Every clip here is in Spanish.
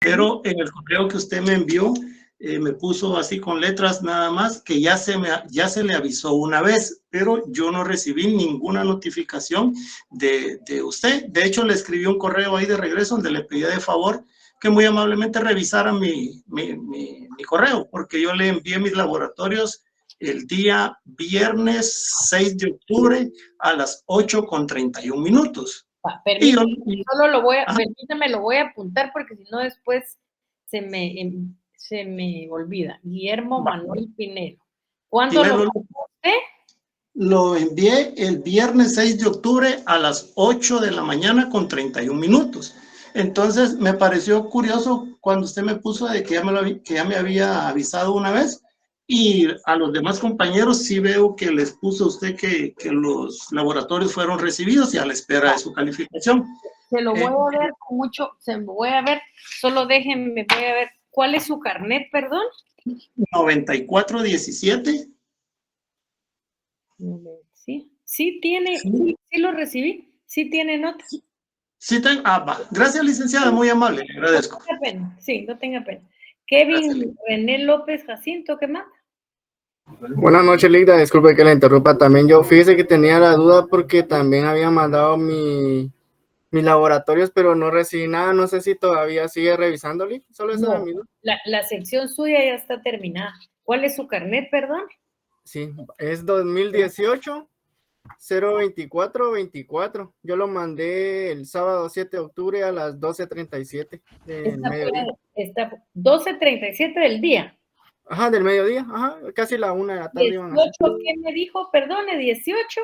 pero en el correo que usted me envió, me puso así con letras nada más que ya se le avisó una vez, pero yo no recibí ninguna notificación de usted. De hecho, le escribí un correo ahí de regreso donde le pedía de favor que muy amablemente revisara mi correo, porque yo le envié mis laboratorios el día viernes 6 de octubre a las 8:31. Permítame, lo voy a apuntar porque si no después se me olvida. Guillermo Manuel Pinero. ¿Cuándo lo mandó usted? Lo envié el viernes 6 de octubre a las 8:31. Entonces me pareció curioso cuando usted me puso de que ya me había avisado una vez, y a los demás compañeros sí veo que les puso usted que los laboratorios fueron recibidos y a la espera de su calificación. Se lo voy a ver con mucho, solo déjenme, voy a ver, ¿cuál es su carnet, perdón? 9417. Sí tiene, sí lo recibí, sí tiene nota. Sí, gracias, licenciada, muy amable, le agradezco. No tenga pena, sí, no tenga pena. Kevin René López Jacinto, ¿qué más? Buenas noches, Ligda, disculpe que la interrumpa. También yo fíjese que tenía la duda porque también había mandado mis laboratorios, pero no recibí nada. No sé si todavía sigue revisándole. Solo esa No, la sección suya ya está terminada. ¿Cuál es su carnet, perdón? Sí, es 2018 02424. Yo lo mandé el sábado 7 de octubre a las 12:37 del mediodía. Está 12:37 del día. Ajá, del mediodía, ajá, casi la 1 de la tarde. 18, ¿qué me dijo? Perdone, 18.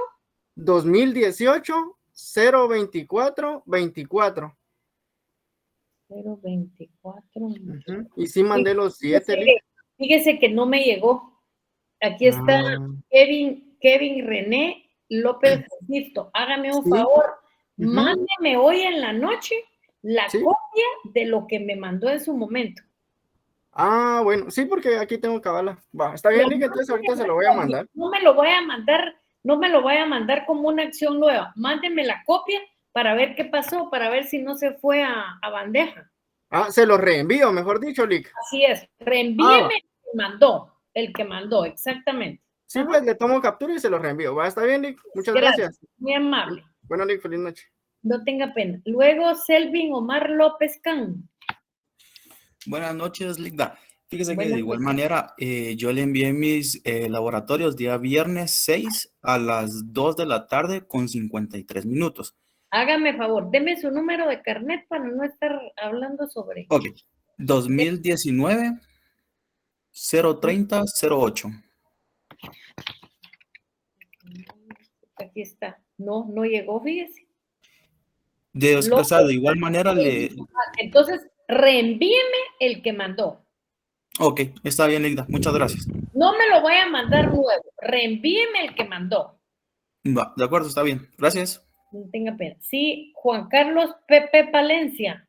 2018 02424. 024. Y sí mandé los 7. Fíjese que no me llegó. Aquí está Kevin René López Jacinto. Hágame un favor, mándeme hoy en la noche la copia de lo que me mandó en su momento. Ah, bueno, sí, porque aquí tengo cabala. Va, está bien, Liga, entonces ahorita se lo voy a mandar. No me lo voy a mandar como una acción nueva. Mándeme la copia para ver qué pasó, para ver si no se fue a bandeja. Ah, se lo reenvío, mejor dicho, Lick. Así es, reenvíeme el que mandó, exactamente. Sí, pues le tomo captura y se lo reenvío. Va, está bien, Lick. Muchas gracias. Muy amable. Bueno, Lick, feliz noche. No tenga pena. Luego, Selvin Omar López Can. Buenas noches, Ligda. Fíjese que de igual manera yo le envié mis laboratorios día viernes 6 a las 2 de la tarde con 53 minutos. Hágame favor, deme su número de carnet para no estar hablando sobre... Ok, 2019 030 08. Aquí está. No llegó, fíjese. De igual manera le... Entonces, reenvíeme el que mandó. Ok, está bien, Ligda. Muchas gracias. No me lo voy a mandar nuevo. Reenvíeme el que mandó. Va, de acuerdo, está bien. Gracias. No tenga pena. Sí, Juan Carlos Pepe Palencia.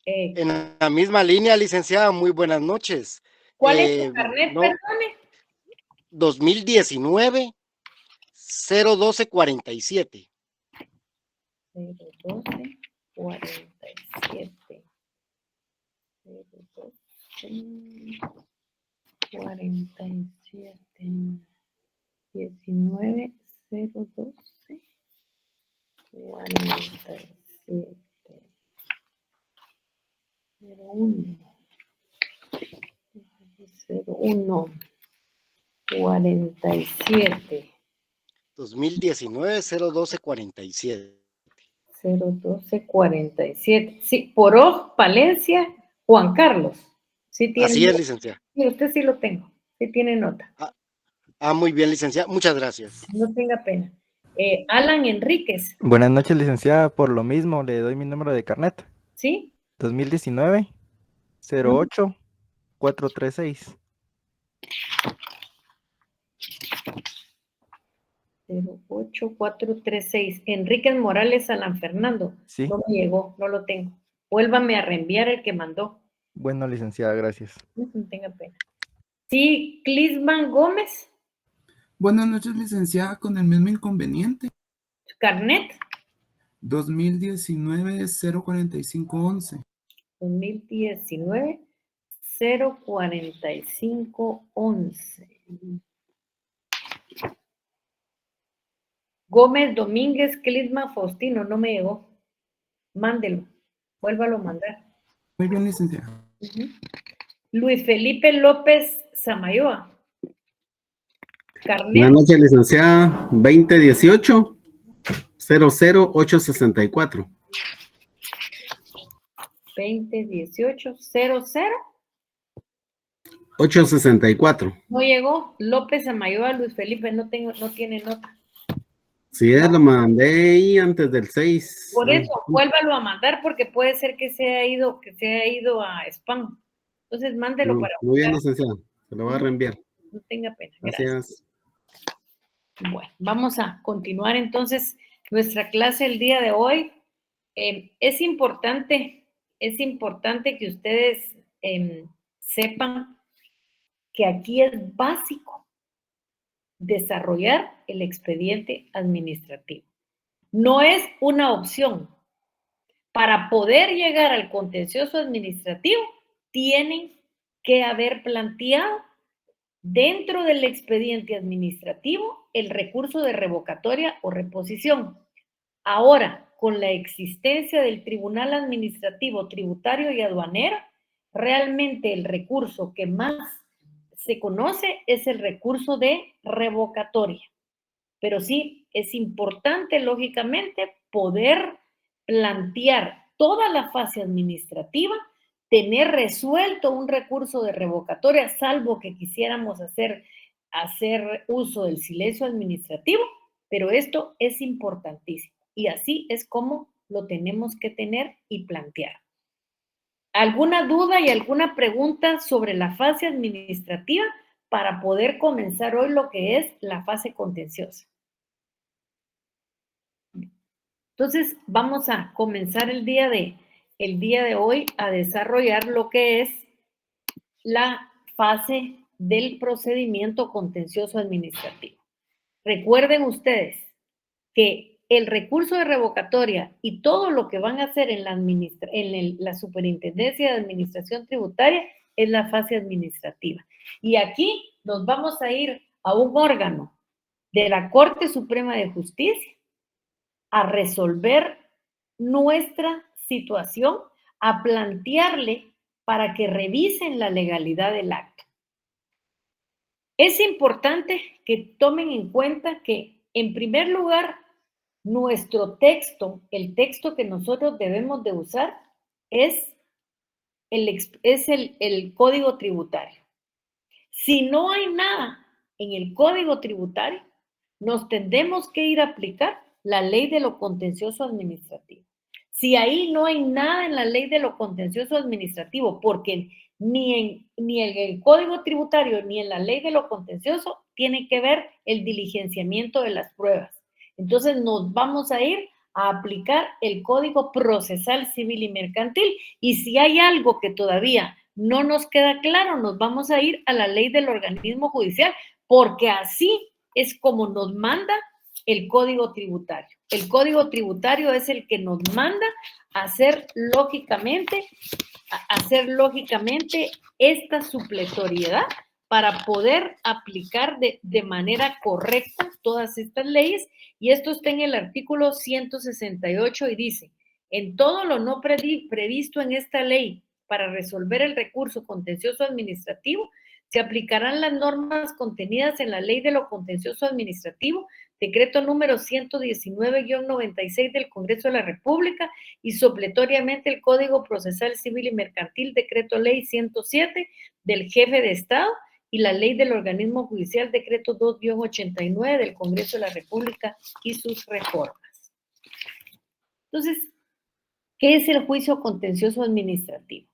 En la misma línea, licenciada, muy buenas noches. ¿Cuál es su carnet, perdone? 2019 01247. 01247. 01247. 19 012 47 01 47 2019 01247. 01247. Sí, Poroj Palencia, Juan Carlos. Sí tiene. Así es, licenciada. Sí, usted sí lo tengo. Sí tiene nota. Muy bien, licenciada. Muchas gracias. No tenga pena. Alan Enríquez. Buenas noches, licenciada. Por lo mismo, le doy mi número de carnet. ¿Sí? 2019 08 436. 08436. Enríquez Morales San Fernando. Sí. No me llegó, no lo tengo. Vuélvame a reenviar el que mandó. Bueno, licenciada, gracias. No tenga pena. Sí, Clisman Gómez. Buenas noches, licenciada, con el mismo inconveniente. ¿Carnet? 2019-04511. 2019-04511. Gómez Domínguez Clisma Faustino, no me llegó. Mándelo, vuélvalo a mandar. Muy bien, licenciada. Luis Felipe López Samayoa. Carnet. Buenas noches, licenciada. 2018-00864. 2018-00. 864. No llegó. López Samayoa, Luis Felipe, no tiene nota. Sí, lo mandé ahí antes del 6. Por eso, vuélvalo a mandar porque puede ser que se haya ido a spam. Entonces, mándelo para muy bien, licenciada. Se lo voy a reenviar. No tenga pena. Gracias. Bueno, vamos a continuar entonces nuestra clase el día de hoy. Es importante que ustedes sepan que aquí es básico desarrollar el expediente administrativo. No es una opción. Para poder llegar al contencioso administrativo, tienen que haber planteado dentro del expediente administrativo el recurso de revocatoria o reposición. Ahora, con la existencia del Tribunal Administrativo, Tributario y Aduanero, realmente el recurso que más se conoce es el recurso de revocatoria. Pero sí, es importante, lógicamente, poder plantear toda la fase administrativa, tener resuelto un recurso de revocatoria, salvo que quisiéramos hacer uso del silencio administrativo, pero esto es importantísimo. Y así es como lo tenemos que tener y plantear. ¿Alguna duda y alguna pregunta sobre la fase administrativa para poder comenzar hoy lo que es la fase contenciosa? Entonces, vamos a comenzar el día de hoy a desarrollar lo que es la fase del procedimiento contencioso administrativo. Recuerden ustedes que el recurso de revocatoria y todo lo que van a hacer en la Superintendencia de Administración Tributaria es la fase administrativa. Y aquí nos vamos a ir a un órgano de la Corte Suprema de Justicia a resolver nuestra situación, a plantearle para que revisen la legalidad del acto. Es importante que tomen en cuenta que, en primer lugar, nuestro texto, el texto que nosotros debemos de usar, es el Código Tributario. Si no hay nada en el Código Tributario, nos tendremos que ir a aplicar la ley de lo contencioso administrativo. Si ahí no hay nada en la ley de lo contencioso administrativo, porque ni en el Código Tributario ni en la ley de lo contencioso tiene que ver el diligenciamiento de las pruebas. Entonces nos vamos a ir a aplicar el Código Procesal Civil y Mercantil, y si hay algo que todavía no nos queda claro, nos vamos a ir a la ley del organismo judicial, porque así es como nos manda el Código Tributario. El Código Tributario es el que nos manda a hacer lógicamente esta supletoriedad para poder aplicar de manera correcta todas estas leyes, y esto está en el artículo 168 y dice: en todo lo no previsto en esta ley para resolver el recurso contencioso administrativo, se aplicarán las normas contenidas en la Ley de lo Contencioso Administrativo, decreto número 119-96 del Congreso de la República, y supletoriamente el Código Procesal Civil y Mercantil, decreto ley 107 del Jefe de Estado, y la Ley del Organismo Judicial, decreto 2-89 del Congreso de la República y sus reformas. Entonces, ¿qué es el juicio contencioso administrativo?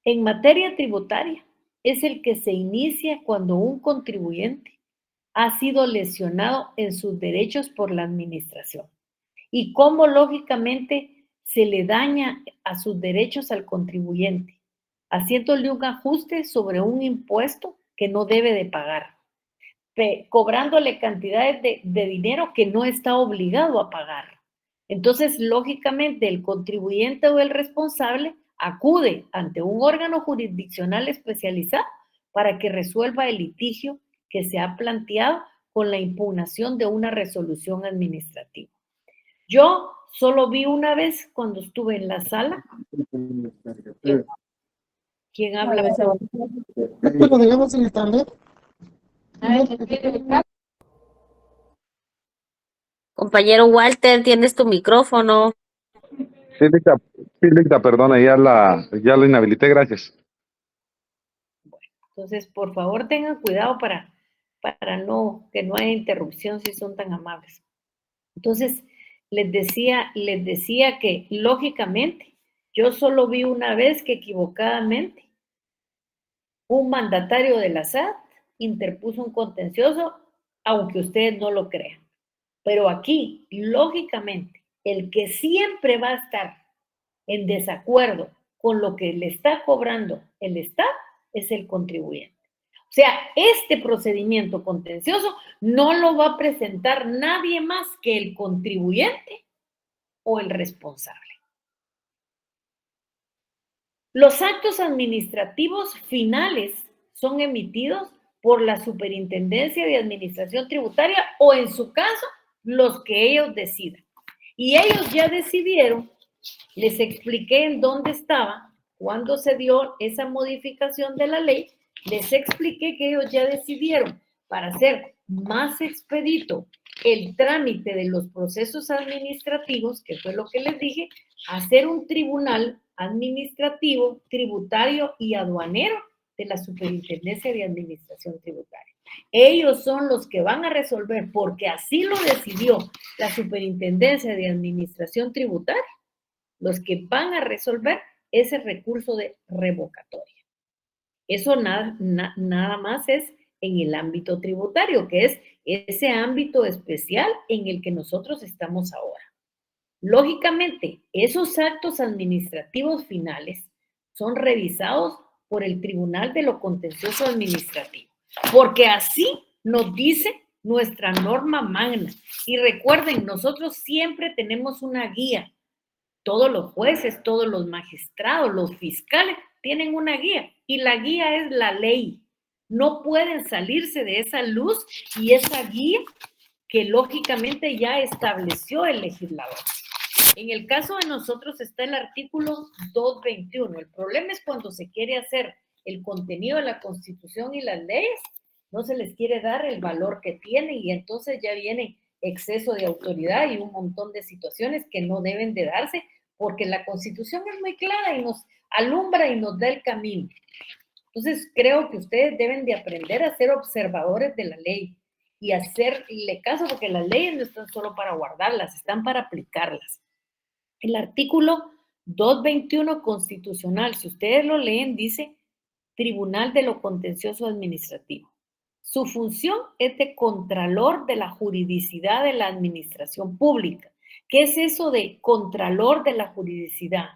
En materia tributaria, es el que se inicia cuando un contribuyente ha sido lesionado en sus derechos por la administración, y cómo lógicamente se le daña a sus derechos al contribuyente, haciéndole un ajuste sobre un impuesto que no debe de pagar, cobrándole cantidades de dinero que no está obligado a pagar. Entonces, lógicamente, el contribuyente o el responsable acude ante un órgano jurisdiccional especializado para que resuelva el litigio que se ha planteado con la impugnación de una resolución administrativa. Yo solo vi una vez cuando estuve en la sala. ¿Quién habla? Lo digamos en internet. Compañero Walter, tienes tu micrófono. Sí, Licta, perdona, ya lo inhabilité, gracias. Entonces, por favor, tengan cuidado para que no haya interrupción si son tan amables. Entonces, les decía que, lógicamente, yo solo vi una vez que equivocadamente un mandatario de la SAT interpuso un contencioso, aunque ustedes no lo crean. Pero aquí, lógicamente, el que siempre va a estar en desacuerdo con lo que le está cobrando el Estado es el contribuyente. O sea, este procedimiento contencioso no lo va a presentar nadie más que el contribuyente o el responsable. Los actos administrativos finales son emitidos por la Superintendencia de Administración Tributaria o, en su caso, los que ellos decidan. Y ellos ya decidieron, les expliqué en dónde estaba, cuando se dio esa modificación de la ley, les expliqué que ellos ya decidieron, para hacer más expedito el trámite de los procesos administrativos, que fue lo que les dije, hacer un tribunal administrativo, tributario y aduanero de la Superintendencia de Administración Tributaria. Ellos son los que van a resolver, porque así lo decidió la Superintendencia de Administración Tributaria, los que van a resolver ese recurso de revocatoria. Eso nada más es en el ámbito tributario, que es ese ámbito especial en el que nosotros estamos ahora. Lógicamente, esos actos administrativos finales son revisados por el Tribunal de lo Contencioso Administrativo, porque así nos dice nuestra norma magna. Y recuerden, nosotros siempre tenemos una guía. Todos los jueces, todos los magistrados, los fiscales tienen una guía, y la guía es la ley. No pueden salirse de esa luz y esa guía que lógicamente ya estableció el legislador. En el caso de nosotros está el artículo 221. El problema es cuando se quiere hacer el contenido de la Constitución y las leyes, no se les quiere dar el valor que tienen, y entonces ya viene exceso de autoridad y un montón de situaciones que no deben de darse, porque la Constitución es muy clara y nos alumbra y nos da el camino. Entonces, creo que ustedes deben de aprender a ser observadores de la ley y hacerle caso, porque las leyes no están solo para guardarlas, están para aplicarlas. El artículo 221 constitucional, si ustedes lo leen, dice Tribunal de lo Contencioso Administrativo. Su función es de contralor de la juridicidad de la administración pública. ¿Qué es eso de contralor de la juridicidad?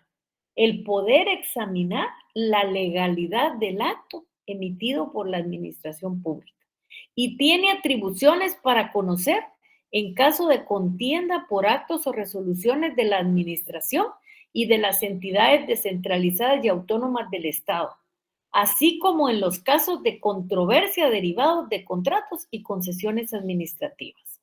El poder examinar la legalidad del acto emitido por la administración pública. Y tiene atribuciones para conocer, en caso de contienda por actos o resoluciones de la administración y de las entidades descentralizadas y autónomas del Estado, así como en los casos de controversia derivados de contratos y concesiones administrativas.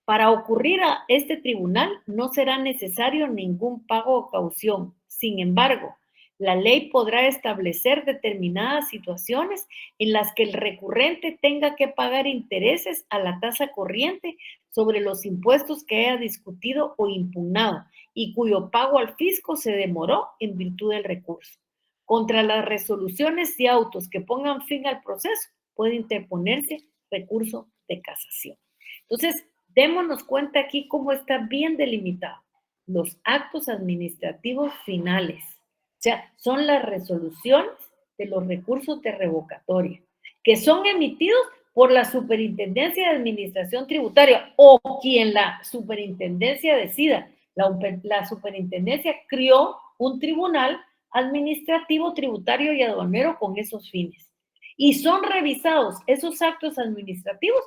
Para ocurrir a este tribunal no será necesario ningún pago o caución. Sin embargo, la ley podrá establecer determinadas situaciones en las que el recurrente tenga que pagar intereses a la tasa corriente sobre los impuestos que haya discutido o impugnado y cuyo pago al fisco se demoró en virtud del recurso. Contra las resoluciones y autos que pongan fin al proceso, puede interponerse recurso de casación. Entonces, démonos cuenta aquí cómo está bien delimitado. Los actos administrativos finales, o sea, son las resoluciones de los recursos de revocatoria, que son emitidos por la Superintendencia de Administración Tributaria o quien la superintendencia decida. La superintendencia creó un tribunal administrativo, tributario y aduanero con esos fines. Y son revisados esos actos administrativos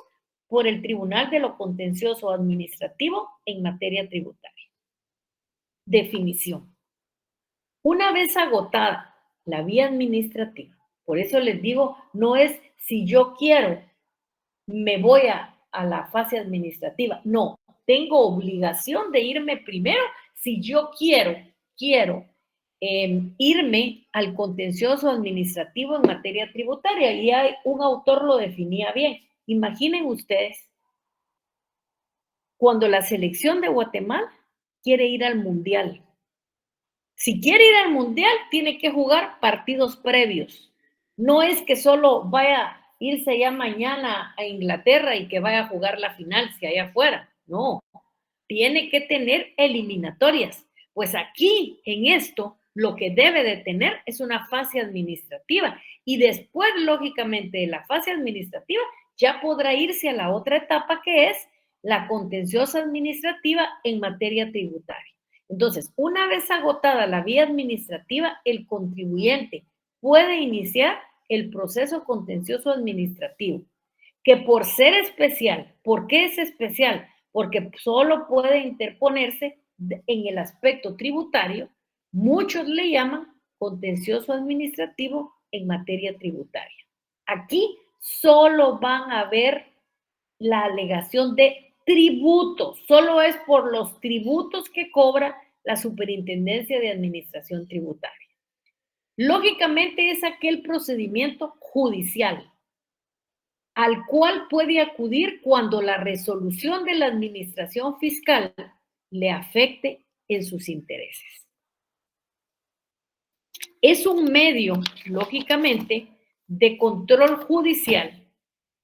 por el Tribunal de lo Contencioso Administrativo en materia tributaria. definición. Una vez agotada la vía administrativa, por eso les digo, no es si yo quiero, me voy a la fase administrativa. No, tengo obligación de irme primero si yo quiero irme al contencioso administrativo en materia tributaria. Y hay un autor lo definía bien. Imaginen ustedes cuando la selección de Guatemala quiere ir al mundial. Si quiere ir al mundial, tiene que jugar partidos previos. No es que solo vaya a irse ya mañana a Inglaterra y que vaya a jugar la final si allá afuera. No, tiene que tener eliminatorias. Pues aquí, en esto, lo que debe de tener es una fase administrativa. Y después, lógicamente, de la fase administrativa, ya podrá irse a la otra etapa que es la contenciosa administrativa en materia tributaria. Entonces, una vez agotada la vía administrativa, el contribuyente puede iniciar el proceso contencioso administrativo, que por ser especial, ¿por qué es especial? Porque solo puede interponerse en el aspecto tributario, muchos le llaman contencioso administrativo en materia tributaria. Aquí solo van a ver la alegación de tributos, solo es por los tributos que cobra la Superintendencia de Administración Tributaria. Lógicamente es aquel procedimiento judicial al cual puede acudir cuando la resolución de la administración fiscal le afecte en sus intereses. Es un medio, lógicamente, de control judicial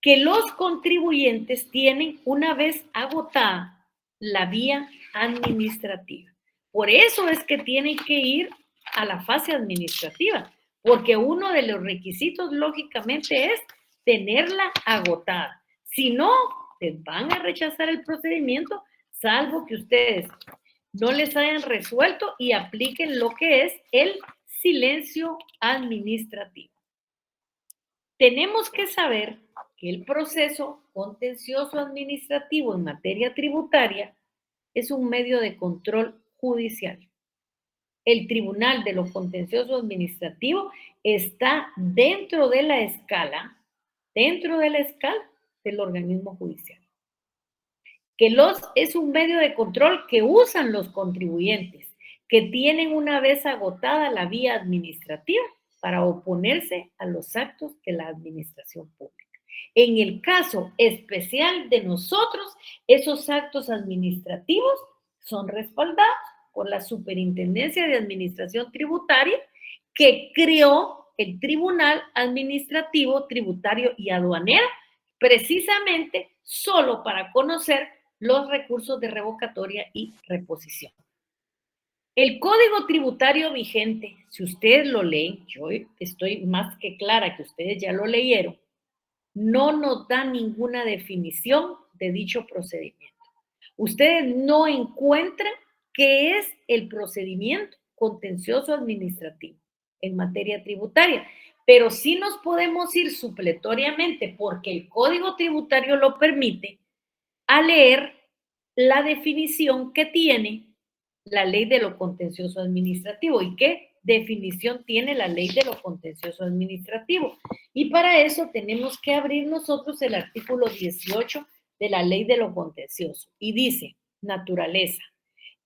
que los contribuyentes tienen una vez agotada la vía administrativa. Por eso es que tienen que ir a la fase administrativa, porque uno de los requisitos, lógicamente, es tenerla agotada. Si no, les van a rechazar el procedimiento, salvo que ustedes no les hayan resuelto y apliquen lo que es el silencio administrativo. Tenemos que saber que el proceso contencioso administrativo en materia tributaria es un medio de control judicial. El Tribunal de lo Contencioso Administrativo está dentro de la escala del organismo judicial. Es un medio de control que usan los contribuyentes, que tienen una vez agotada la vía administrativa para oponerse a los actos de la administración pública. En el caso especial de nosotros, esos actos administrativos son respaldados por la Superintendencia de Administración Tributaria, que creó el Tribunal Administrativo, Tributario y Aduanero, precisamente solo para conocer los recursos de revocatoria y reposición. El Código Tributario vigente, si ustedes lo leen, yo estoy más que clara que ustedes ya lo leyeron, no nos da ninguna definición de dicho procedimiento. Ustedes no encuentran qué es el procedimiento contencioso administrativo en materia tributaria, pero sí nos podemos ir supletoriamente, porque el Código Tributario lo permite, a leer la definición que tiene la Ley de lo Contencioso Administrativo. ¿Y qué definición tiene la Ley de lo Contencioso Administrativo? Y para eso tenemos que abrir nosotros el artículo 18 de la Ley de lo Contencioso. Y dice, naturaleza.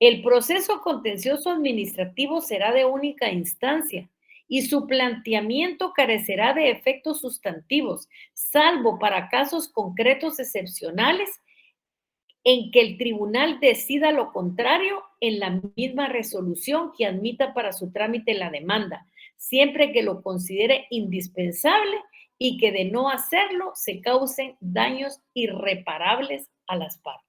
El proceso contencioso administrativo será de única instancia y su planteamiento carecerá de efectos sustantivos, salvo para casos concretos excepcionales en que el tribunal decida lo contrario en la misma resolución que admita para su trámite la demanda, siempre que lo considere indispensable y que de no hacerlo se causen daños irreparables a las partes.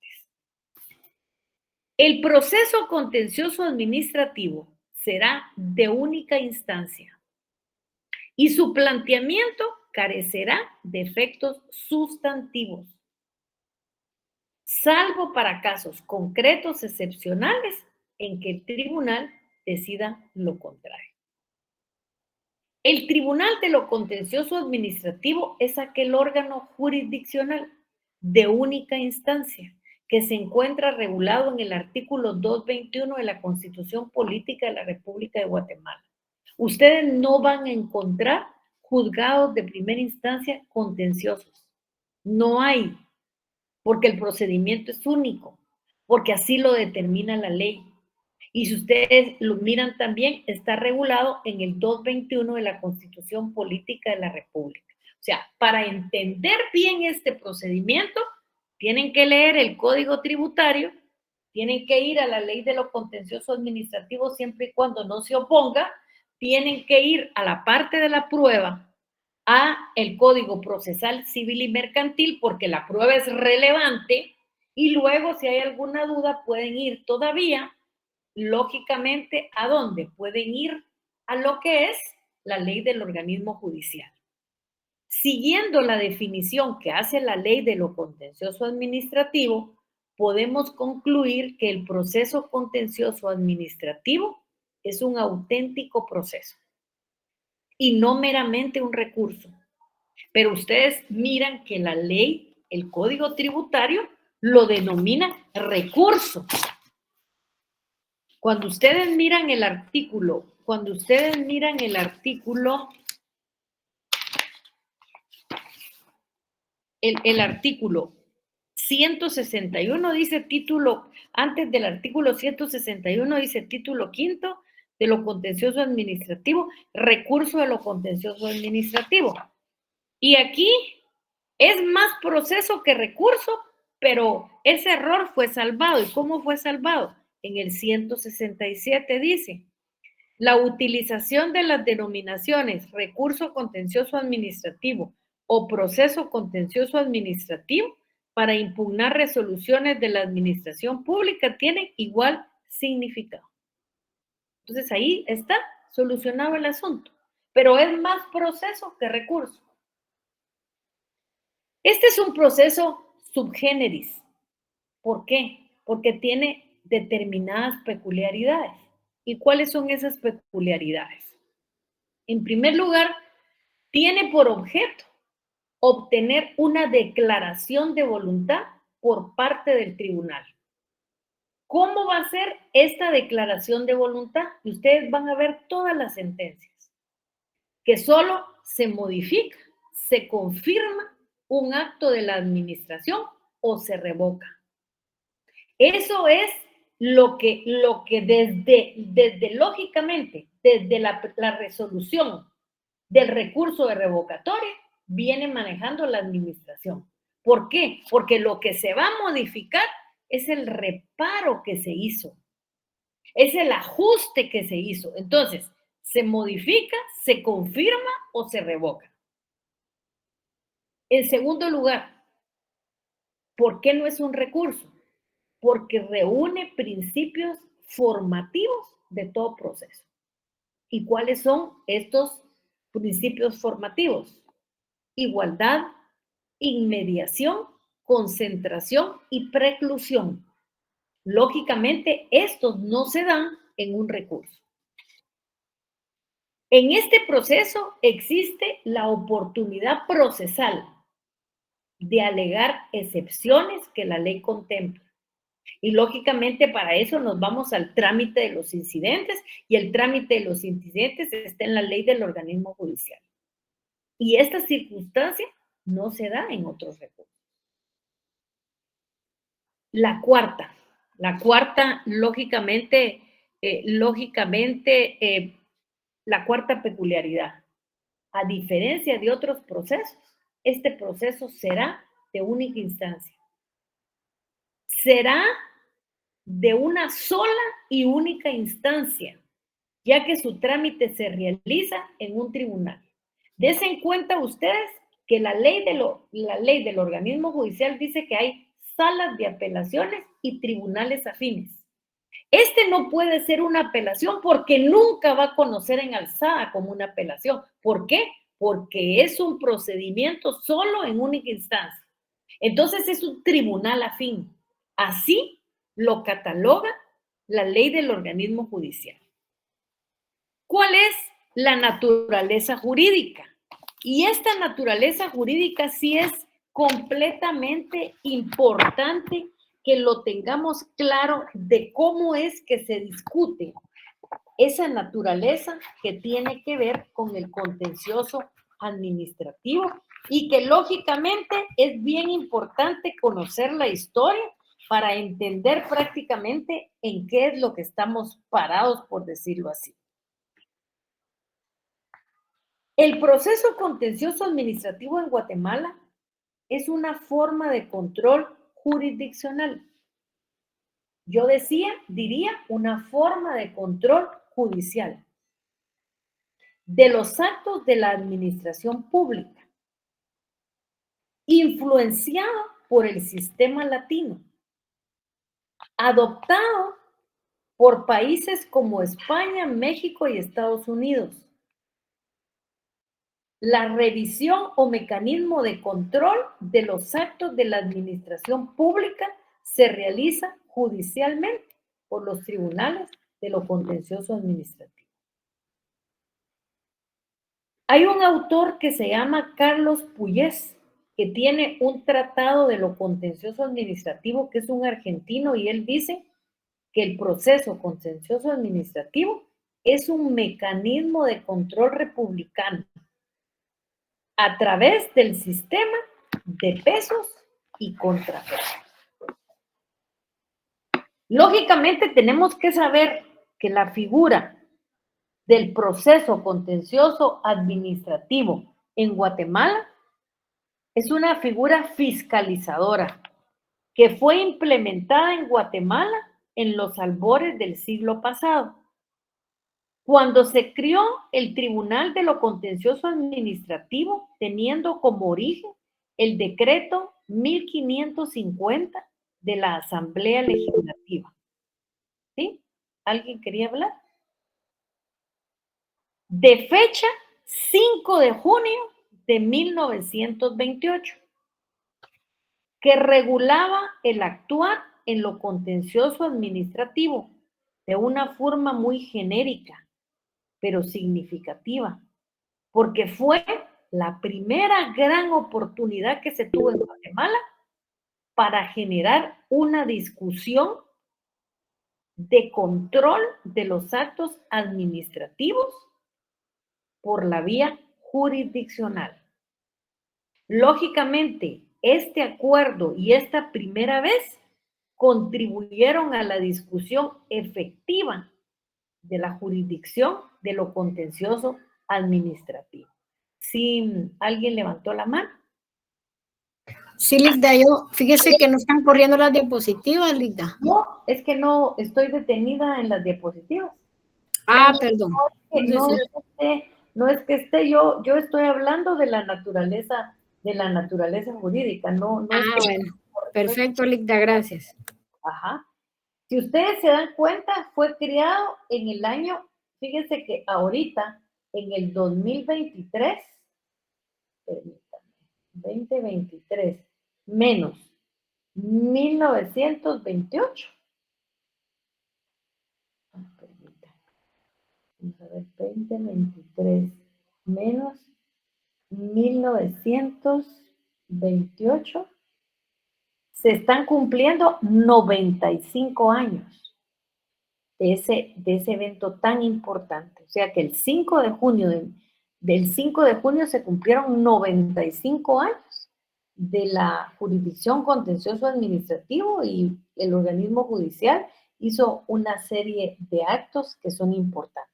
El proceso contencioso administrativo será de única instancia y su planteamiento carecerá de efectos sustantivos, salvo para casos concretos excepcionales en que el tribunal decida lo contrario. El Tribunal de lo Contencioso Administrativo es aquel órgano jurisdiccional de única instancia que se encuentra regulado en el artículo 221 de la Constitución Política de la República de Guatemala. Ustedes no van a encontrar juzgados de primera instancia contenciosos. No hay, porque el procedimiento es único, porque así lo determina la ley. Y si ustedes lo miran también, está regulado en el 221 de la Constitución Política de la República. O sea, para entender bien este procedimiento, tienen que leer el Código Tributario, tienen que ir a la Ley de lo Contencioso Administrativo siempre y cuando no se oponga, tienen que ir a la parte de la prueba, a el Código Procesal Civil y Mercantil, porque la prueba es relevante, y luego si hay alguna duda pueden ir todavía, lógicamente, ¿a dónde? Pueden ir a lo que es la ley del organismo judicial. Siguiendo la definición que hace la ley de lo contencioso administrativo, podemos concluir que el proceso contencioso administrativo es un auténtico proceso y no meramente un recurso. Pero ustedes miran que la ley, el Código Tributario, lo denomina recurso. Cuando ustedes miran el artículo, el artículo 161 dice título, antes del artículo 161 dice título quinto de lo contencioso administrativo, recurso de lo contencioso administrativo. Y aquí es más proceso que recurso, pero ese error fue salvado. ¿Y cómo fue salvado? En el 167 dice, la utilización de las denominaciones recurso contencioso administrativo o proceso contencioso administrativo para impugnar resoluciones de la administración pública tienen igual significado. Entonces ahí está solucionado el asunto, pero es más proceso que recurso. Este es un proceso subgéneris. ¿Por qué? Porque tiene determinadas peculiaridades. ¿Y cuáles son esas peculiaridades? En primer lugar, tiene por objeto obtener una declaración de voluntad por parte del tribunal. ¿Cómo va a ser esta declaración de voluntad? Y ustedes van a ver todas las sentencias, que solo se modifica, se confirma un acto de la administración o se revoca. Eso es lo que desde lógicamente, desde la resolución del recurso de revocatoria, viene manejando la administración. ¿Por qué? Porque lo que se va a modificar es el reparo que se hizo, es el ajuste que se hizo. Entonces, se modifica, se confirma o se revoca. En segundo lugar, ¿por qué no es un recurso? Porque reúne principios formativos de todo proceso. ¿Y cuáles son estos principios formativos? Igualdad, inmediación, concentración y preclusión. Lógicamente, estos no se dan en un recurso. En este proceso existe la oportunidad procesal de alegar excepciones que la ley contempla. Y lógicamente para eso nos vamos al trámite de los incidentes, y el trámite de los incidentes está en la ley del organismo judicial. Y esta circunstancia no se da en otros recursos. La cuarta, lógicamente, la cuarta peculiaridad. A diferencia de otros procesos, este proceso será de única instancia. Será de una sola y única instancia, ya que su trámite se realiza en un tribunal. Dense en cuenta ustedes que la ley del organismo judicial dice que hay salas de apelaciones y tribunales afines. Este no puede ser una apelación porque nunca va a conocer en alzada como una apelación. ¿Por qué? Porque es un procedimiento solo en única instancia. Entonces es un tribunal afín. Así lo cataloga la ley del organismo judicial. ¿Cuál es la naturaleza jurídica? Y esta naturaleza jurídica sí es completamente importante que lo tengamos claro de cómo es que se discute esa naturaleza que tiene que ver con el contencioso administrativo y que lógicamente es bien importante conocer la historia para entender prácticamente en qué es lo que estamos parados, por decirlo así. El proceso contencioso administrativo en Guatemala es una forma de control jurisdiccional. Yo diría una forma de control judicial de los actos de la administración pública, influenciado por el sistema latino, adoptado por países como España, México y Estados Unidos. La revisión o mecanismo de control de los actos de la administración pública se realiza judicialmente por los tribunales de lo contencioso administrativo. Hay un autor que se llama Carlos Puyés, que tiene un tratado de lo contencioso administrativo, que es un argentino, y él dice que el proceso contencioso administrativo es un mecanismo de control republicano a través del sistema de pesos y contrapesos. Lógicamente tenemos que saber que la figura del proceso contencioso administrativo en Guatemala es una figura fiscalizadora que fue implementada en Guatemala en los albores del siglo pasado, cuando se creó el Tribunal de lo Contencioso Administrativo, teniendo como origen el decreto 1550 de la Asamblea Legislativa. ¿Sí? ¿Alguien quería hablar? De fecha 5 de junio de 1928, que regulaba el actuar en lo contencioso administrativo de una forma muy genérica, pero significativa, porque fue la primera gran oportunidad que se tuvo en Guatemala para generar una discusión de control de los actos administrativos por la vía jurisdiccional. Lógicamente, este acuerdo y esta primera vez contribuyeron a la discusión efectiva de la jurisdicción de lo contencioso administrativo. ¿Sí alguien levantó la mano? Sí, Ligda, fíjese que no están corriendo las diapositivas, Ligda. No, es que no, estoy detenida en las diapositivas. Ah, perdón. No es que esté, yo estoy hablando de la naturaleza jurídica, no. Bueno, perfecto, Ligda, gracias. Ajá. Si ustedes se dan cuenta, fue creado en el año, fíjense que ahorita, en el 2023, permítanme, 2023, menos 1928. Permítanme. Vamos a ver, 2023 menos 1928. Se están cumpliendo 95 años de ese evento tan importante. O sea que el 5 de junio, del 5 de junio se cumplieron 95 años de la jurisdicción contencioso administrativo, y el organismo judicial hizo una serie de actos que son importantes.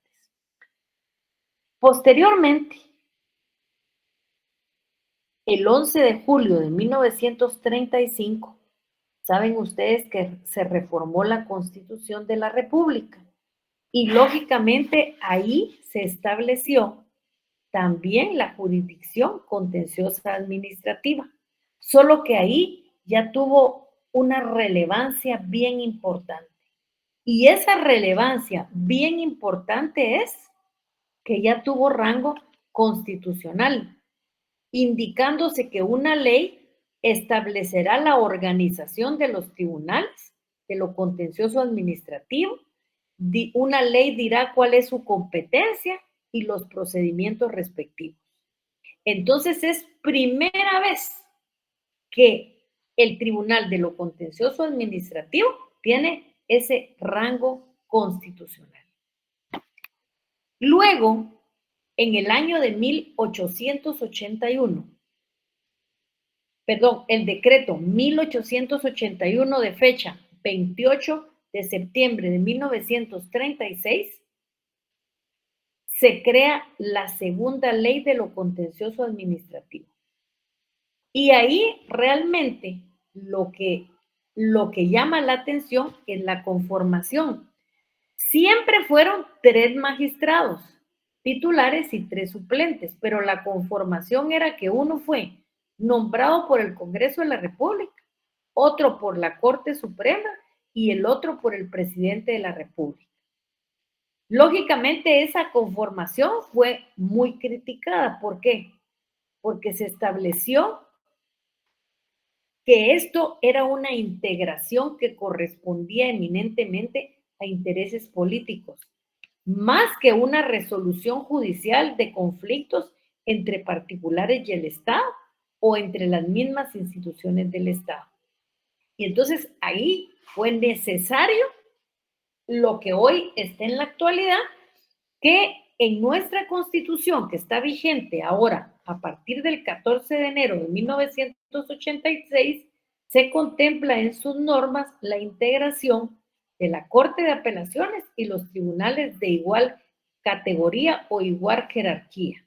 Posteriormente, el 11 de julio de 1935, saben ustedes que se reformó la Constitución de la República, y lógicamente ahí se estableció también la jurisdicción contenciosa administrativa, solo que ahí ya tuvo una relevancia bien importante. Y esa relevancia bien importante es que ya tuvo rango constitucional, indicándose que una ley establecerá la organización de los tribunales de lo contencioso administrativo. Una ley dirá cuál es su competencia y los procedimientos respectivos. Entonces es primera vez que el Tribunal de lo Contencioso Administrativo tiene ese rango constitucional. Luego, en el año de 1881, el decreto 1881 de fecha 28 de septiembre de 1936, se crea la segunda ley de lo contencioso administrativo. Y ahí realmente lo que llama la atención es la conformación. Siempre fueron 3 magistrados titulares y 3 suplentes, pero la conformación era que uno fue nombrado por el Congreso de la República, otro por la Corte Suprema y el otro por el presidente de la República. Lógicamente, esa conformación fue muy criticada. ¿Por qué? Porque se estableció que esto era una integración que correspondía eminentemente a intereses políticos, más que una resolución judicial de conflictos entre particulares y el Estado o entre las mismas instituciones del Estado. Y entonces ahí fue necesario lo que hoy está en la actualidad, que en nuestra Constitución, que está vigente ahora a partir del 14 de enero de 1986, se contempla en sus normas la integración de la Corte de Apelaciones y los tribunales de igual categoría o igual jerarquía.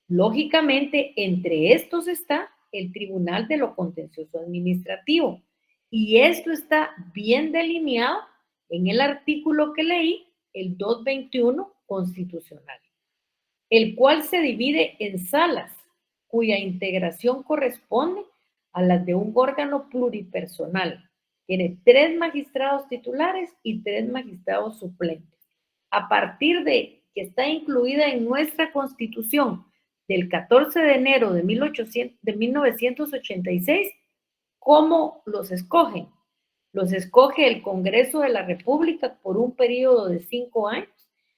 Lógicamente, entre estos está el Tribunal de lo Contencioso Administrativo, y esto está bien delineado en el artículo que leí, el 221 constitucional, el cual se divide en salas cuya integración corresponde a las de un órgano pluripersonal. Tiene 3 magistrados titulares y 3 magistrados suplentes. A partir de que está incluida en nuestra Constitución del 14 de enero de 1986, ¿cómo los escogen? Los escoge el Congreso de la República por un periodo de 5 años,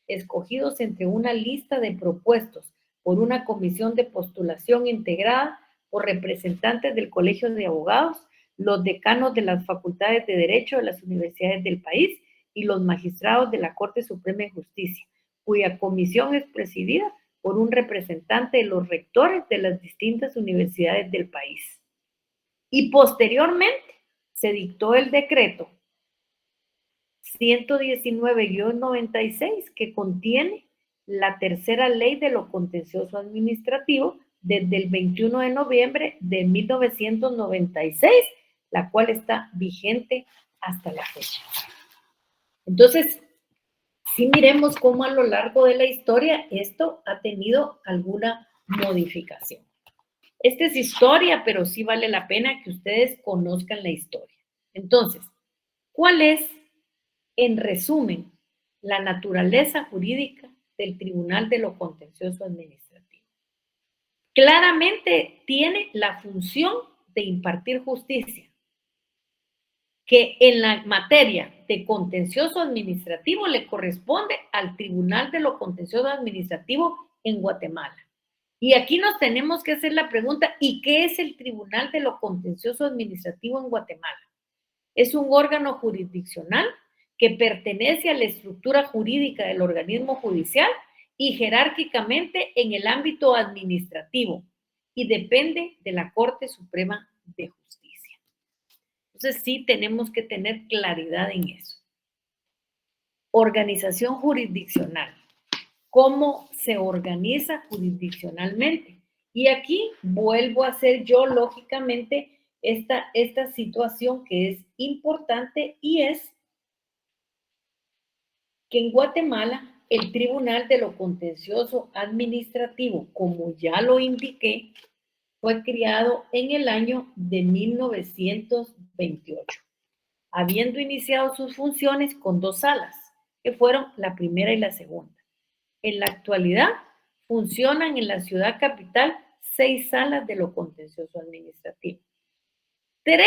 escogidos entre una lista de propuestos por una comisión de postulación integrada por representantes del Colegio de Abogados, los decanos de las facultades de Derecho de las universidades del país y los magistrados de la Corte Suprema de Justicia, cuya comisión es presidida por un representante de los rectores de las distintas universidades del país. Y posteriormente se dictó el decreto 119-96 que contiene la tercera ley de lo contencioso administrativo desde el 21 de noviembre de 1996, la cual está vigente hasta la fecha. Entonces, si miremos cómo a lo largo de la historia esto ha tenido alguna modificación. Esta es historia, pero sí vale la pena que ustedes conozcan la historia. Entonces, ¿cuál es, en resumen, la naturaleza jurídica del Tribunal de lo Contencioso Administrativo? Claramente tiene la función de impartir justicia, que en la materia de contencioso administrativo le corresponde al Tribunal de lo Contencioso Administrativo en Guatemala. Y aquí nos tenemos que hacer la pregunta, ¿y qué es el Tribunal de lo Contencioso Administrativo en Guatemala? Es un órgano jurisdiccional que pertenece a la estructura jurídica del organismo judicial y jerárquicamente en el ámbito administrativo y depende de la Corte Suprema de Justicia. Entonces sí tenemos que tener claridad en eso. Organización jurisdiccional. ¿Cómo se organiza jurisdiccionalmente? Y aquí vuelvo a hacer yo, lógicamente, esta situación que es importante, y es que en Guatemala el Tribunal de lo Contencioso Administrativo, como ya lo indiqué, fue creado en el año de 1928, habiendo iniciado sus funciones con 2 salas, que fueron la primera y la segunda. En la actualidad, funcionan en la ciudad capital 6 salas de lo contencioso administrativo. 3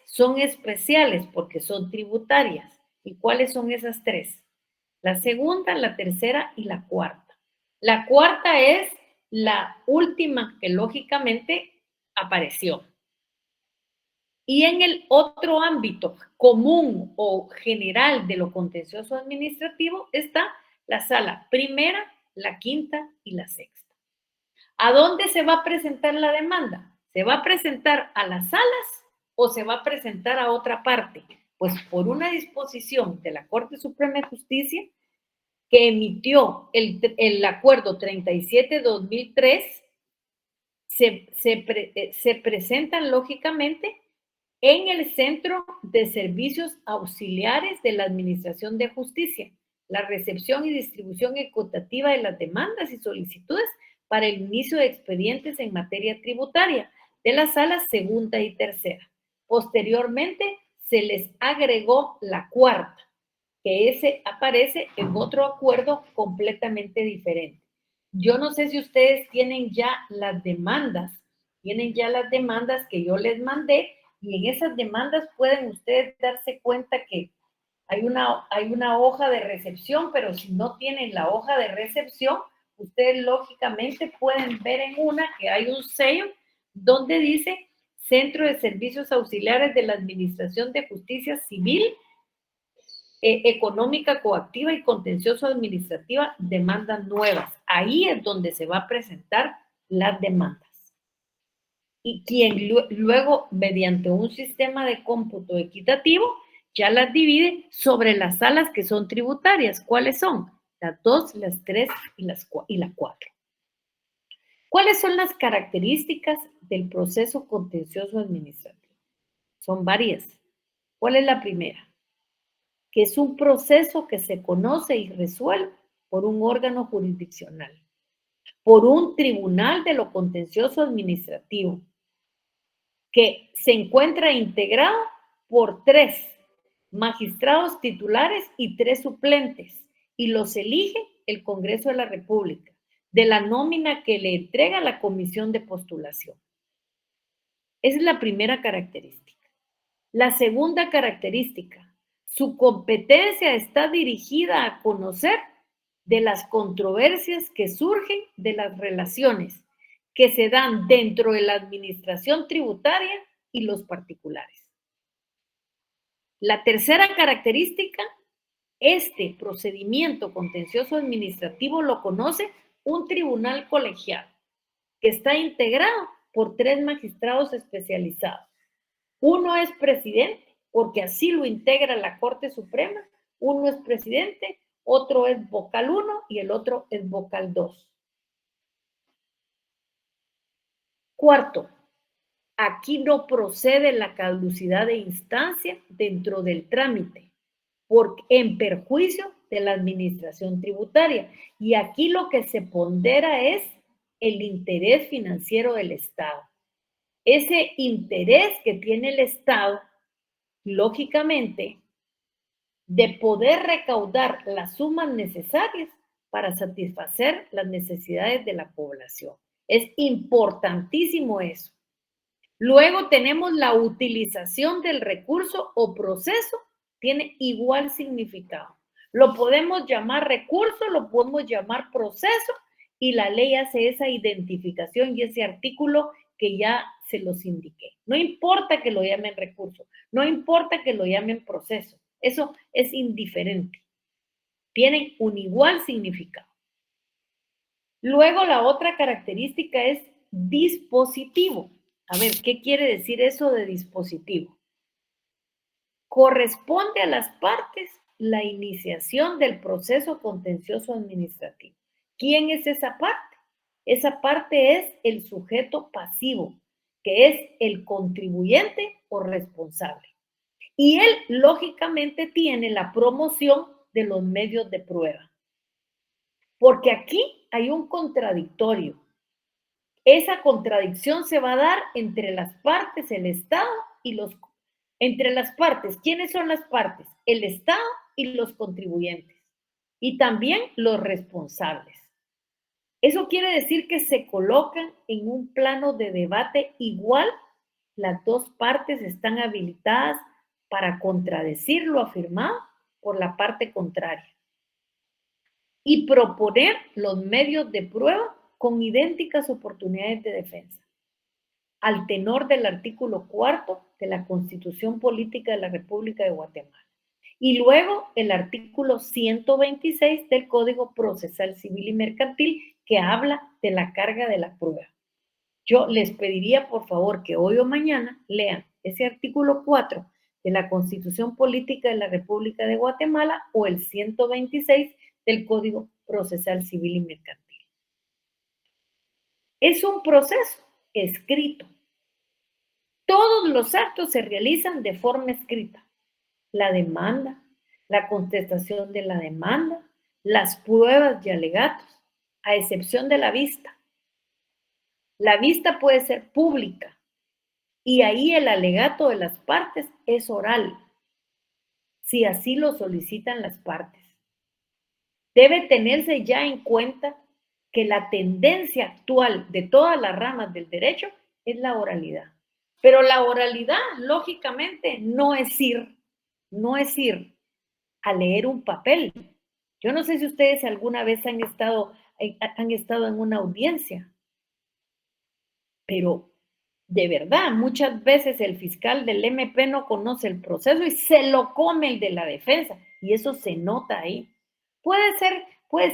son especiales porque son tributarias. ¿Y cuáles son esas 3? La segunda, la tercera y la cuarta. La cuarta es la última que lógicamente apareció. Y en el otro ámbito común o general de lo contencioso administrativo está la sala primera, la quinta y la sexta. ¿A dónde se va a presentar la demanda? ¿Se va a presentar a las salas o se va a presentar a otra parte? Pues por una disposición de la Corte Suprema de Justicia que emitió el acuerdo 37-2003, se presentan lógicamente en el Centro de Servicios Auxiliares de la Administración de Justicia, la recepción y distribución equitativa de las demandas y solicitudes para el inicio de expedientes en materia tributaria de las salas segunda y tercera. Posteriormente, se les agregó la cuarta, que ese aparece en otro acuerdo completamente diferente. Yo no sé si ustedes tienen ya las demandas que yo les mandé, y en esas demandas pueden ustedes darse cuenta que hay una hoja de recepción, pero si no tienen la hoja de recepción, ustedes lógicamente pueden ver en una que hay un sello donde dice Centro de Servicios Auxiliares de la Administración de Justicia Civil, Económica, Coactiva y Contencioso Administrativa, demandas nuevas. Ahí es donde se va a presentar las demandas. Y quien luego, mediante un sistema de cómputo equitativo, ya las divide sobre las salas que son tributarias. ¿Cuáles son? Las 2, las 3 y la 4. ¿Cuáles son las características del proceso contencioso administrativo? Son varias. ¿Cuál es la primera? Que es un proceso que se conoce y resuelve por un órgano jurisdiccional, por un tribunal de lo contencioso administrativo, que se encuentra integrado por 3 magistrados titulares y 3 suplentes, y los elige el Congreso de la República, de la nómina que le entrega la Comisión de Postulación. Esa es la primera característica. La segunda característica, su competencia está dirigida a conocer de las controversias que surgen de las relaciones que se dan dentro de la administración tributaria y los particulares. La tercera característica, este procedimiento contencioso administrativo lo conoce un tribunal colegiado que está integrado por 3 magistrados especializados. Uno es presidente, porque así lo integra la Corte Suprema. Uno es presidente, otro es vocal 1 y el otro es vocal 2. Cuarto, aquí no procede la caducidad de instancia dentro del trámite, en perjuicio de la administración tributaria. Y aquí lo que se pondera es el interés financiero del Estado. Ese interés que tiene el Estado, lógicamente, de poder recaudar las sumas necesarias para satisfacer las necesidades de la población. Es importantísimo eso. Luego tenemos la utilización del recurso o proceso, tiene igual significado. Lo podemos llamar recurso, lo podemos llamar proceso, y la ley hace esa identificación y ese artículo que ya se los indiqué. No importa que lo llamen recurso, no importa que lo llamen proceso, eso es indiferente. Tienen un igual significado. Luego la otra característica es dispositivo. A ver, ¿qué quiere decir eso de dispositivo? Corresponde a las partes la iniciación del proceso contencioso administrativo. ¿Quién es esa parte? Esa parte es el sujeto pasivo, que es el contribuyente o responsable. Y él, lógicamente, tiene la promoción de los medios de prueba. Porque aquí hay un contradictorio. Esa contradicción se va a dar entre las partes, el Estado y entre las partes. ¿Quiénes son las partes? El Estado y los contribuyentes. Y también los responsables. Eso quiere decir que se colocan en un plano de debate igual. Las dos partes están habilitadas para contradecir lo afirmado por la parte contraria y proponer los medios de prueba con idénticas oportunidades de defensa. al tenor del artículo 4 de la Constitución Política de la República de Guatemala. Y luego el artículo 126 del Código Procesal Civil y Mercantil, que habla de la carga de la prueba. Yo les pediría, por favor, que hoy o mañana lean ese artículo 4 de la Constitución Política de la República de Guatemala o el 126 del Código Procesal Civil y Mercantil. Es un proceso escrito. Todos los actos se realizan de forma escrita. La demanda, la contestación de la demanda, las pruebas y alegatos, a excepción de la vista. La vista puede ser pública y ahí el alegato de las partes es oral, si así lo solicitan las partes. Debe tenerse ya en cuenta que la tendencia actual de todas las ramas del derecho es la oralidad. Pero la oralidad, lógicamente, no es ir a leer un papel. Yo no sé si ustedes alguna vez han estado en una audiencia, pero de verdad, muchas veces el fiscal del MP no conoce el proceso y se lo come el de la defensa, y eso se nota ahí. Puede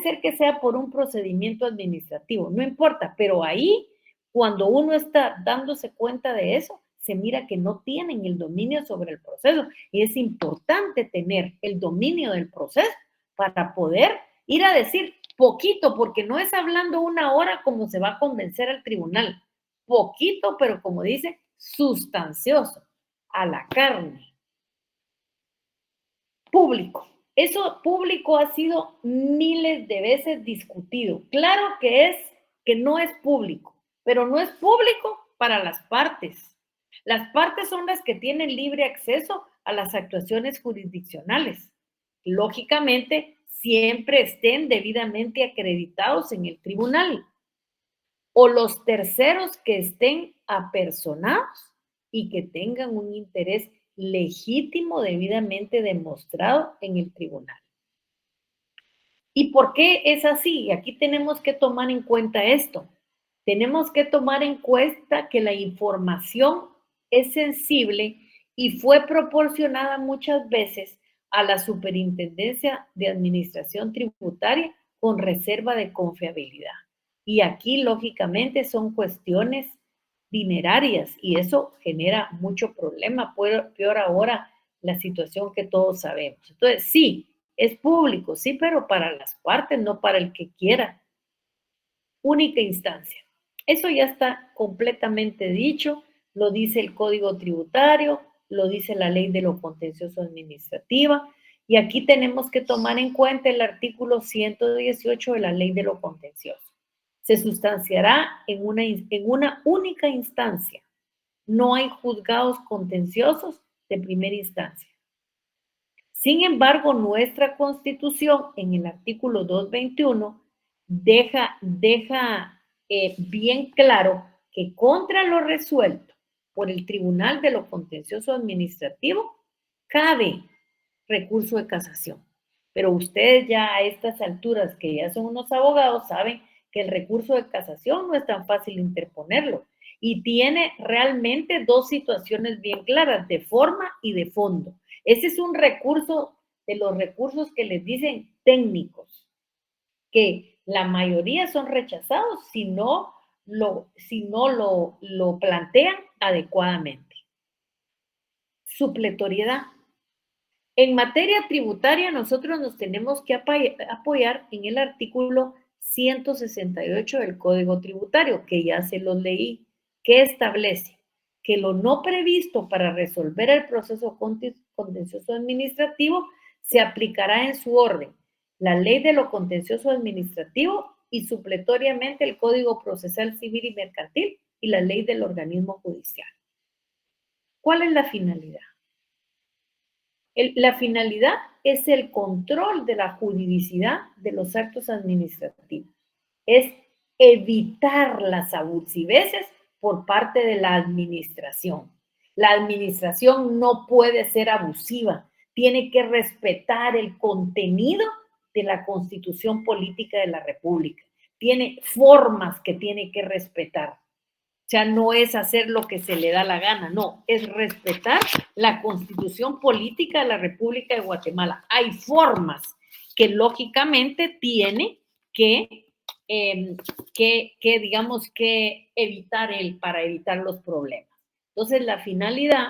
ser que sea por un procedimiento administrativo, no importa, pero ahí, cuando uno está dándose cuenta de eso, se mira que no tienen el dominio sobre el proceso, y es importante tener el dominio del proceso para poder ir a decir poquito, porque no es hablando una hora como se va a convencer al tribunal. Poquito, pero como dice, sustancioso, a la carne. Público. Eso público ha sido miles de veces discutido. Claro que no es público, pero no es público para las partes. Las partes son las que tienen libre acceso a las actuaciones jurisdiccionales. Lógicamente, siempre estén debidamente acreditados en el tribunal, o los terceros que estén apersonados y que tengan un interés legítimo debidamente demostrado en el tribunal. ¿Y por qué es así? Aquí tenemos que tomar en cuenta esto. Tenemos que tomar en cuenta que la información es sensible y fue proporcionada muchas veces a la Superintendencia de Administración Tributaria con reserva de confiabilidad. Y aquí, lógicamente, son cuestiones dinerarias y eso genera mucho problema, peor ahora la situación que todos sabemos. Entonces, sí, es público, sí, pero para las partes, no para el que quiera. Única instancia. Eso ya está completamente dicho, lo dice el Código Tributario, lo dice la Ley de lo Contencioso Administrativa, y aquí tenemos que tomar en cuenta el artículo 118 de la Ley de lo Contencioso. Se sustanciará en una única instancia. No hay juzgados contenciosos de primera instancia. Sin embargo, nuestra Constitución, en el artículo 221, deja bien claro que contra lo resuelto por el Tribunal de lo Contencioso Administrativo cabe recurso de casación. Pero ustedes ya a estas alturas, que ya son unos abogados, saben que el recurso de casación no es tan fácil interponerlo y tiene realmente dos situaciones bien claras, de forma y de fondo. Ese es un recurso de los recursos que les dicen técnicos, que la mayoría son rechazados si no lo plantean adecuadamente. Supletoriedad. En materia tributaria, nosotros nos tenemos que apoyar en el artículo 168 del Código Tributario, que ya se los leí, que establece que lo no previsto para resolver el proceso contencioso administrativo se aplicará en su orden la Ley de lo Contencioso Administrativo y supletoriamente el Código Procesal Civil y Mercantil y la Ley del Organismo Judicial. ¿Cuál es la finalidad? La finalidad es el control de la juridicidad de los actos administrativos. Es evitar las abusiveces por parte de la administración. La administración no puede ser abusiva, tiene que respetar el contenido de la Constitución Política de la República. Tiene formas que tiene que respetar. sea, no es hacer lo que se le da la gana, no, es respetar la Constitución política de la República de Guatemala. Hay formas que lógicamente tiene que digamos, que evitar para evitar los problemas. Entonces, la finalidad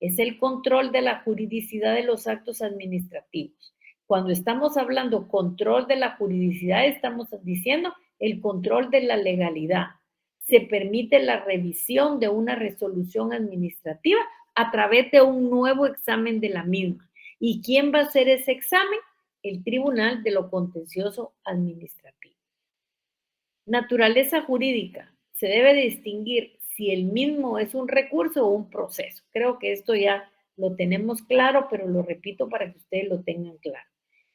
es el control de la juridicidad de los actos administrativos. Cuando estamos hablando control de la juridicidad, estamos diciendo el control de la legalidad. Se permite la revisión de una resolución administrativa a través de un nuevo examen de la misma. ¿Y quién va a hacer ese examen? El Tribunal de lo Contencioso Administrativo. Naturaleza jurídica. Se debe distinguir si el mismo es un recurso o un proceso. Creo que esto ya lo tenemos claro, pero lo repito para que ustedes lo tengan claro.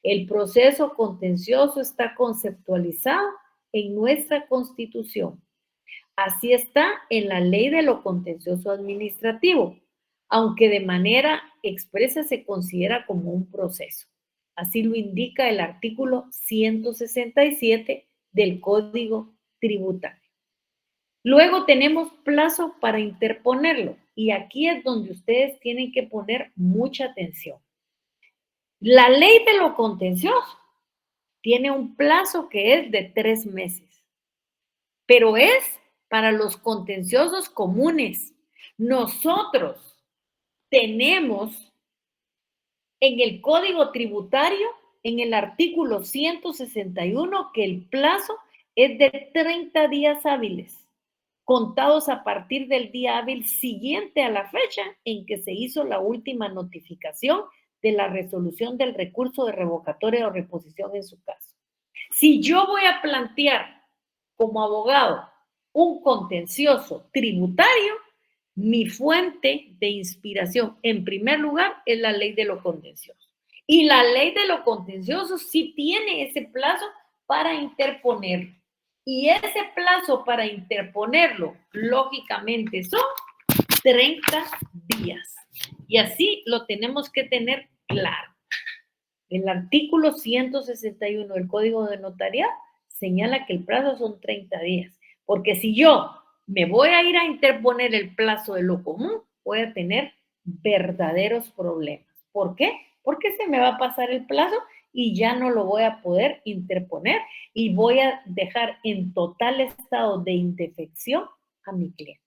El proceso contencioso está conceptualizado en nuestra Constitución. Así está en la Ley de lo Contencioso Administrativo, aunque de manera expresa se considera como un proceso. Así lo indica el artículo 167 del Código Tributario. Luego tenemos plazo para interponerlo, y aquí es donde ustedes tienen que poner mucha atención. La Ley de lo Contencioso tiene un plazo que es de 3 meses, pero es para los contenciosos comunes. Nosotros tenemos en el Código Tributario, en el artículo 161, que el plazo es de 30 días hábiles, contados a partir del día hábil siguiente a la fecha en que se hizo la última notificación de la resolución del recurso de revocatoria o reposición en su caso. Si yo voy a plantear como abogado un contencioso tributario, mi fuente de inspiración, en primer lugar, es la Ley de lo Contencioso. Y la Ley de lo Contencioso sí tiene ese plazo para interponerlo. Y ese plazo para interponerlo, lógicamente, son 30 días. Y así lo tenemos que tener claro. El artículo 161 del Código de Notariado señala que el plazo son 30 días. Porque si yo me voy a ir a interponer el plazo de lo común, voy a tener verdaderos problemas. ¿Por qué? Porque se me va a pasar el plazo y ya no lo voy a poder interponer y voy a dejar en total estado de indefección a mi cliente.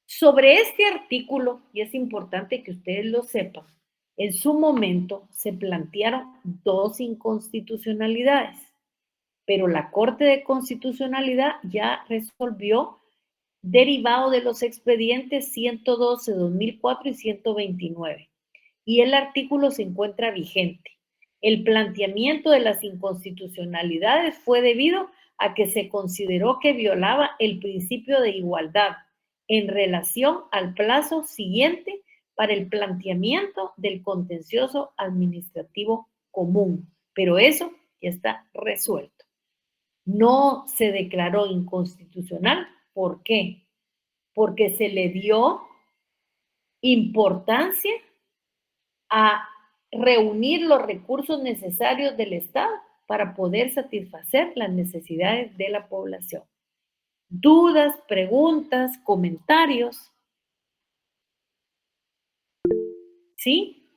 Sobre este artículo, y es importante que ustedes lo sepan, en su momento se plantearon 2 inconstitucionalidades, pero la Corte de Constitucionalidad ya resolvió derivado de los expedientes 112/2004 y 129, y el artículo se encuentra vigente. El planteamiento de las inconstitucionalidades fue debido a que se consideró que violaba el principio de igualdad en relación al plazo siguiente para el planteamiento del contencioso administrativo común, pero eso ya está resuelto. No se declaró inconstitucional. ¿Por qué? Porque se le dio importancia a reunir los recursos necesarios del Estado para poder satisfacer las necesidades de la población. ¿Dudas, preguntas, comentarios? ¿Sí?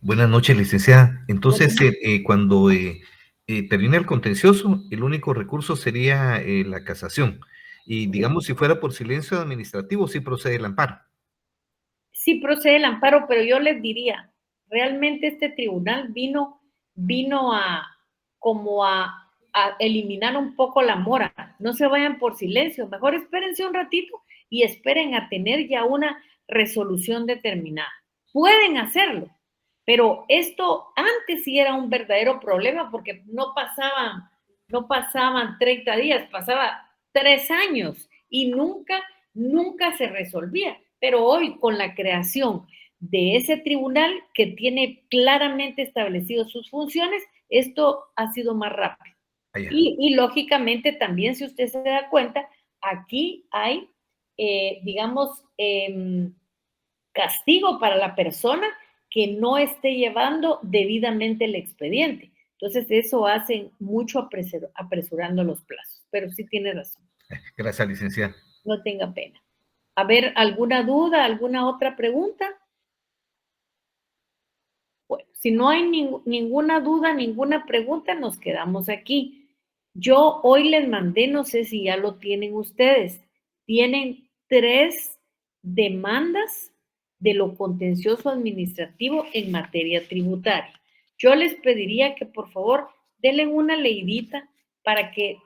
Buenas noches, licenciada. Entonces, cuando termina el contencioso, el único recurso sería la casación. Y digamos, si fuera por silencio administrativo, sí procede el amparo. Sí procede el amparo, pero yo les diría, realmente este tribunal vino a eliminar un poco la mora. No se vayan por silencio, mejor espérense un ratito y esperen a tener ya una resolución determinada. Pueden hacerlo, pero esto antes sí era un verdadero problema porque no pasaban 30 días, pasaba 3 años y nunca se resolvía. Pero hoy, con la creación de ese tribunal que tiene claramente establecido sus funciones, esto ha sido más rápido. Y lógicamente también, si usted se da cuenta, aquí hay, castigo para la persona que no esté llevando debidamente el expediente. Entonces, eso hace mucho apresurando los plazos. Pero sí tiene razón. Gracias, licenciada. No tenga pena. A ver, ¿alguna duda, alguna otra pregunta? Bueno, si no hay ninguna duda, ninguna pregunta, nos quedamos aquí. Yo hoy les mandé, no sé si ya lo tienen ustedes, tienen 3 demandas de lo contencioso administrativo en materia tributaria. Yo les pediría que por favor denle una leidita para que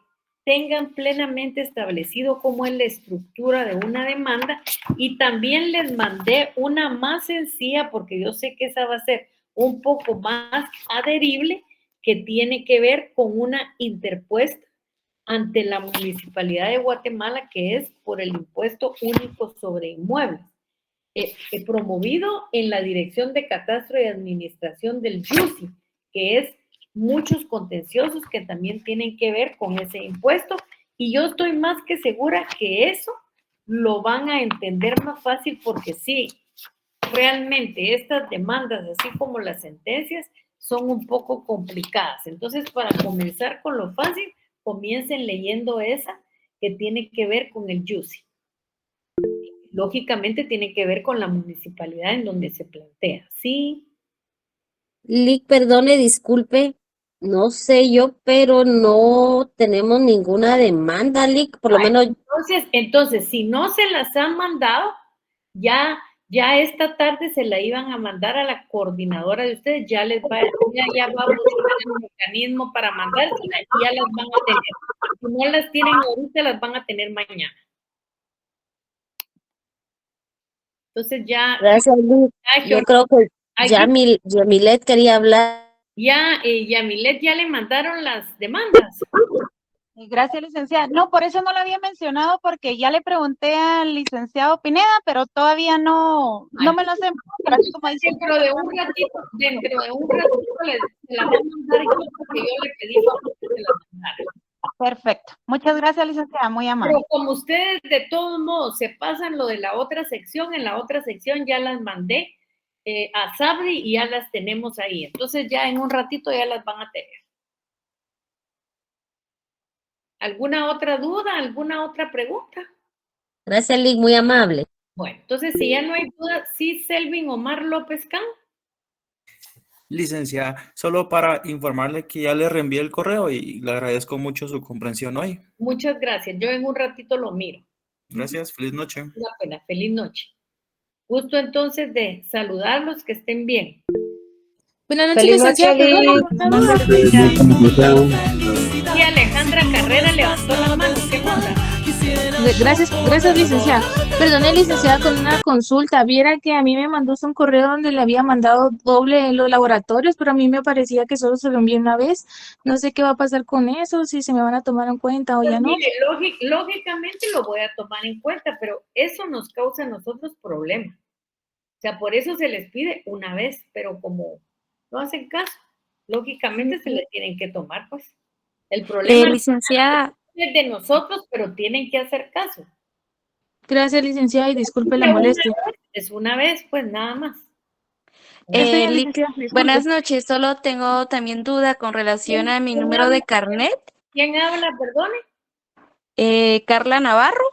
tengan plenamente establecido cómo es la estructura de una demanda, y también les mandé una más sencilla porque yo sé que esa va a ser un poco más adherible, que tiene que ver con una interpuesta ante la Municipalidad de Guatemala, que es por el impuesto único sobre inmuebles, promovido en la Dirección de Catastro y Administración del YUSI, que es muchos contenciosos que también tienen que ver con ese impuesto, y yo estoy más que segura que eso lo van a entender más fácil, porque sí, realmente estas demandas, así como las sentencias, son un poco complicadas. Entonces, para comenzar con lo fácil, comiencen leyendo esa que tiene que ver con el YUSI. Lógicamente tiene que ver con la municipalidad en donde se plantea, ¿sí? Lic, perdone, disculpe, no sé yo, pero no tenemos ninguna demanda, Lic, por lo menos. Entonces, si no se las han mandado, ya esta tarde se la iban a mandar a la coordinadora de ustedes, ya va a buscar el mecanismo para mandárselas y ya las van a tener. Si no las tienen ahorita, las van a tener mañana. Entonces ya... Gracias, Lic. Yo creo que Yamilet quería hablar. Yamilet, ya le mandaron las demandas. Gracias, licenciada. No, por eso no lo había mencionado, porque ya le pregunté al licenciado Pineda, pero todavía no me lo sé. Dentro de un ratito se la voy a mandar yo, porque yo le pedí que se la mandara. Perfecto. Muchas gracias, licenciada. Muy amable. Pero como ustedes de todos modos se pasan lo de la otra sección, en la otra sección ya las mandé a Sabri y ya las tenemos ahí. Entonces ya en un ratito ya las van a tener. ¿Alguna otra duda? ¿Alguna otra pregunta? Gracias, Lic, muy amable. Bueno, entonces si ya no hay duda, sí, Selvin Omar López Can. Licenciada, solo para informarle que ya le reenvié el correo y le agradezco mucho su comprensión hoy. Muchas gracias. Yo en un ratito lo miro. Gracias, feliz noche. Una pena, feliz noche. Gusto entonces de saludarlos, que estén bien. Buenas noches, licenciada. Y Alejandra Carrera levantó la mano. ¿Qué manda? Gracias, licenciada. Perdone, licenciada, con una consulta. Viera que a mí me mandó un correo donde le había mandado doble en los laboratorios, pero a mí me parecía que solo se lo envié una vez. No sé qué va a pasar con eso, si se me van a tomar en cuenta o ya no. Mire, lógicamente lo voy a tomar en cuenta, pero eso nos causa a nosotros problemas. O sea, por eso se les pide una vez, pero como no hacen caso, lógicamente se les tienen que tomar, pues. El problema licenciada, es de nosotros, pero tienen que hacer caso. Gracias, licenciada, y disculpe la molestia. Es una vez, pues nada más. Buenas noches, solo tengo también duda con relación a mi número de carnet. ¿Quién habla, perdone? Carla Navarro.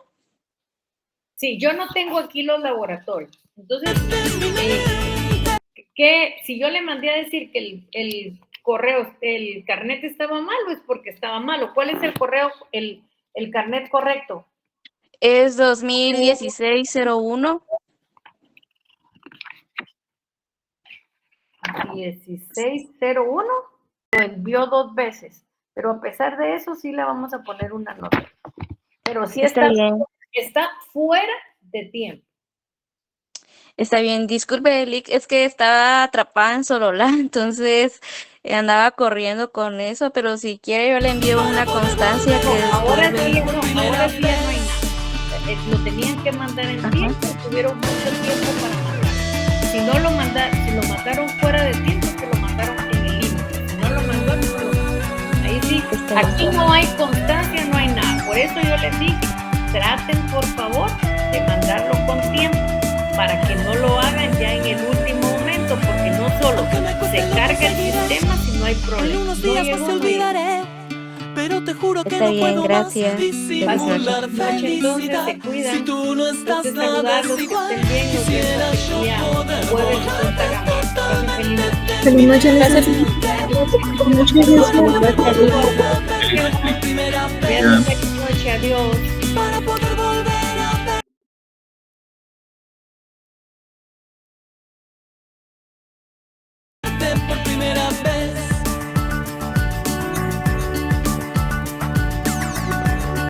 Sí, yo no tengo aquí los laboratorios. Entonces, si yo le mandé a decir que el correo, el carnet estaba malo, es porque estaba malo. ¿Cuál es el correo, el carnet correcto? Es 2016-01. 1601, lo envió 2 veces, pero a pesar de eso sí le vamos a poner una nota. Pero sí está fuera de tiempo. Está bien, disculpe, Lic, es que estaba atrapada en Sololá, entonces andaba corriendo con eso, pero si quiere yo le envío una constancia que... Ahora sí ya no hay nada. Lo tenían que mandar en tiempo, tuvieron mucho tiempo para mandar. Si lo mandaron fuera de tiempo, que lo mandaron en el límite. Si no lo mandaron, ahí sí. Aquí no hay constancia, no hay nada. Por eso yo les dije, traten por favor de mandarlo con tiempo, para que no lo hagan ya en el último momento, porque no solo se carga el sistema, sino hay problemas. En unos días no te olvidaré, pero te juro que Está no bien, puedo gracias. más Feliz disimular noche. felicidad. Se cuidan. Si tú no estás Entonces, nada saludarlos, es que igual. estén bien. Nos Quisiera vemos yo el día poder jueves en borrar Instagram. Pasen feliz noche. Feliz noche, Gracias. licenciada. Muchas gracias. Feliz noche, Lidia.